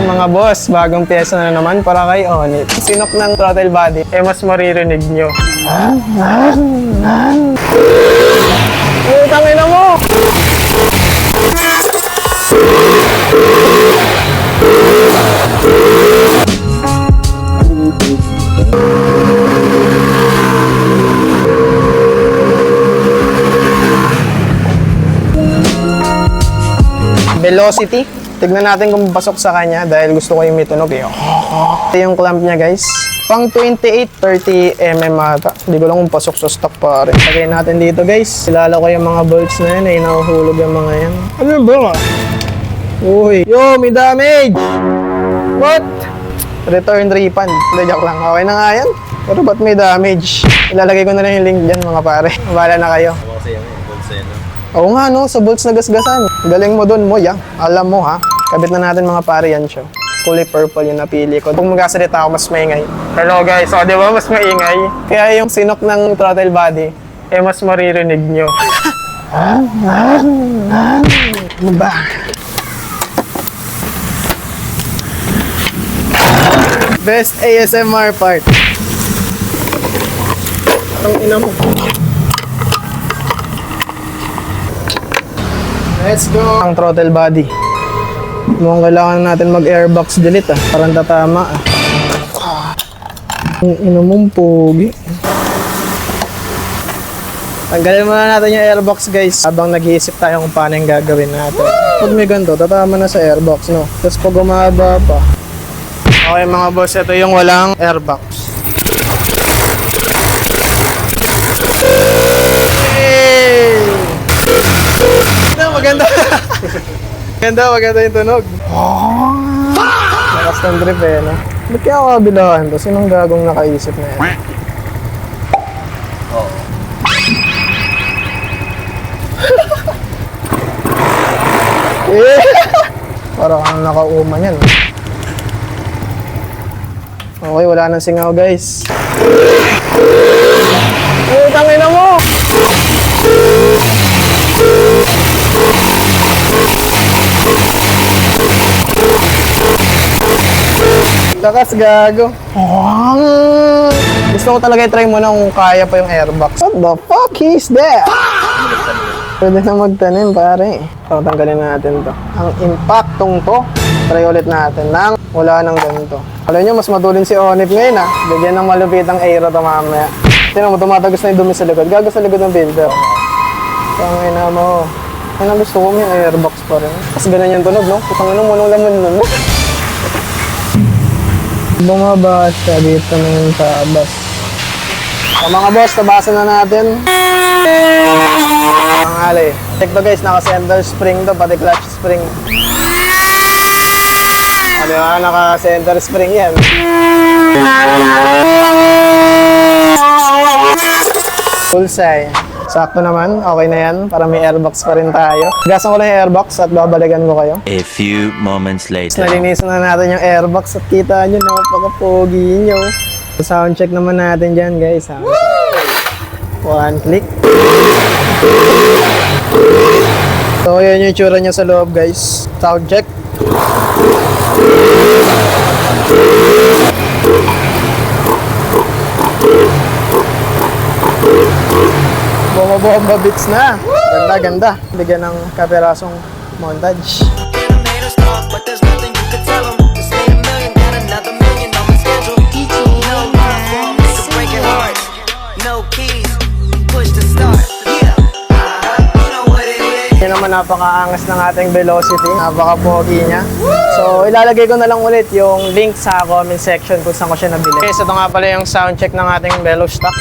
Mga boss, bagong pyesa na naman para kay Onit. Sinok ng throttle body, mas maririnig nyo. Tangina mo! Velocity. Tignan natin kung pasok sa kanya dahil gusto ko yung may tunog eh. Ito yung clamp niya guys. Pang 28-30mm ata. Hindi ko lang kung pasok sa stock pa rin. Lagay natin dito guys. Kilala ko yung mga bolts na yan eh. Nahuhulog yung mga yan. Ano yung ba? Uy. Yo, may damage! What? Return refund. Hindi, joke lang. Okay na nga yan. Pero ba't may damage? Ilalagay ko na lang yung link dyan mga pare. Bahala na kayo. Kasi yung bolts na yun. Oo nga no, sa bolts na gasgasan. Galing mo dun, Moya. Alam mo ha. Kabit na natin mga pare yan siya. Kulay purple yung napili ko. Kung magkasalita ako, mas maingay. Hello guys, o diba mas maingay? Kaya yung sinok ng throttle body, mas maririnig nyo. Ano ba? Best ASMR part. Ang ina mo. Let's go! Ang throttle body. Mukhang kailangan natin mag-airbox delete parang tatama Ang ina mong pogi. Tanggalin muna natin yung airbox guys habang nag-iisip tayo kung paano yung gagawin natin. Pag may ganito, tatama na sa airbox no? Tapos pag umaba pa. Okay mga boss, ito yung walang airbox. Maganda. Maganda yung tunog. Lakas ng drip eh, no? Ba't kaya ako kabilahan to? Sinong gagong nakaisip na yan? Parang kang nakauma yan. Okay, wala nang singaw guys. Tangina mo! Lakas gago. Gusto ko talaga i-try muna kung kaya pa yung airbox. What the fuck is that? Pwede na magtanim pare. So, tanggalin natin to. Ang impactong to, try ulit natin nang wala nang ganito. Alam nyo, mas matulin si Onip ngayon ha. Bigyan ng malupitang aero to mamaya. Sino mo, tumatagos na yung dumi sa likod. Gago sa likod ng builder. Tangina mo. Yan ang gusto ko, may airbox pa rin. Tapos ganun yung tunog, no? Putang ino, munong laman nun. Bumaba siya dito na yung tabas. So mga boss, tabasan na natin. Ang alay. Check to guys, naka-center spring to, pati clutch spring. Ano ba, naka-center spring yan. Bullseye. Sakto naman, okay na yan. Para may airbox pa rin tayo. Gasan ko lang yung airbox at babalikan ko kayo. A few moments later. Nalinisan na natin yung airbox at kita nyo, napaka-pogi nyo. Sound check naman natin dyan guys. One click. So yun yung itsura niya sa loob guys. Sound check. Bomba beats na. Ganda. Bigyan ng kaperasong montage. Yan naman napakaangas ng ating velocity. Napaka-pogi niya. So ilalagay ko na lang ulit yung link sa comment section kung saan ko siya nabili. Okay, so ito nga pala yung sound check ng ating Velo stock.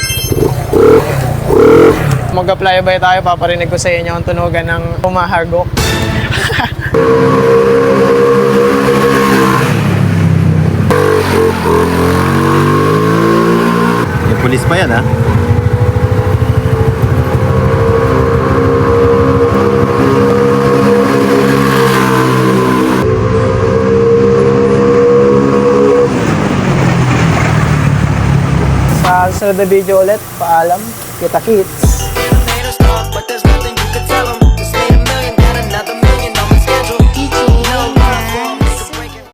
Mag-apply ba tayo, paparinig ko sa inyo ang tunugan ng humahagok. Yung pulis pa yan ha? Sa susunod na video ulit, paalam, kita-kits.